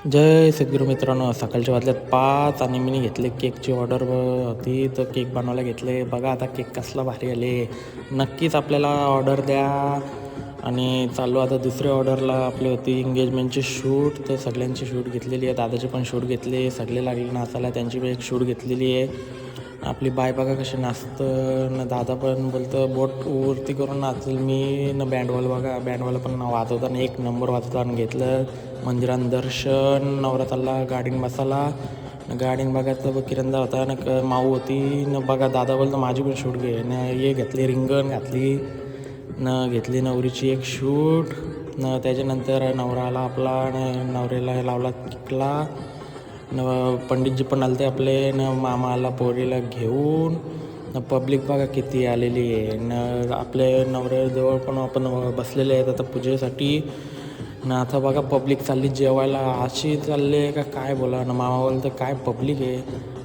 जय सद्गुरू मित्रांनो, सकाळच्या वाजल्यात 5 आणि मी घेतले केकची ऑर्डर होती, तर केक बनवायला घेतले. बघा आता केक कसला भारी आले. नक्कीच आपल्याला ऑर्डर द्या. आणि चालू आता दुसऱ्या ऑर्डरला आपली होती एंगेजमेंटची शूट, तर सगळ्यांची शूट घेतलेली आहे. दादाची पण शूट घेतली, सगळे लागले नाचायला, त्यांची पण एक शूट घेतलेली आहे. आपली बाय बघा कशी नाचतं न, दादा पण बोलतं बोट वरती करून नाचेल मी न. बँडवाला बघा, बँडवाला पण वाजवताना एक नंबर वाजवताना घेतलं. मंदिरात दर्शन, नवरा चालला गाडीन बसाला, गाडीन बघायचं किरणदा होता न, माऊ होती न. बघा दादा बोलतो माझी पण शूट घे न. हे घेतली रिंगण घातली न, घेतली नवरीची एक शूट न. त्याच्यानंतर नवरा आला आपला न, नवऱ्याला लावला किकला न. पंडितजी पण आले ते आपले न, मामा आला पोरीला घेऊन न. पब्लिक बघा किती आलेली आहे न. आपले नवऱ्याजवळ पण आपण बसलेले आहेत आता पूजेसाठी न. आता बघा पब्लिक चालली जेवायला, अशी चालले का काय बोला ना. मामा बोलतं काय पब्लिक आहे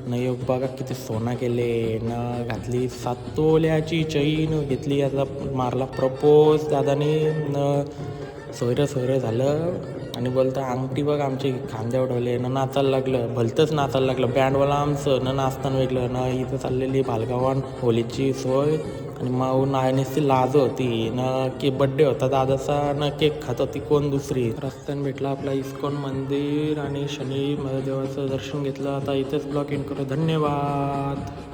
न. योग बघा किती सोना केले न. घातली 7 तोल्याची चैन घेतली. आता मारला प्रपोज दादाने न. सोयरं झालं आणि बोलतं अंगठी बघ आमची खांद्यावर ठेवले न. नाचायला लागलं, भलतंच नाचायला लागलं. बँडवाला आमचं न, नाचताना वेगळं न. इथं चाललेली भालगावान होलीची सोय आणि माऊ नुसती लाज होती न. की बड्डे होता दादाचा न, केक खात होती कोण दुसरी. रस्त्याने भेटला आपला इस्कॉन मंदिर आणि शनी महादेवाचं दर्शन घेतलं. आता इथेच ब्लॉग एंड करू. धन्यवाद.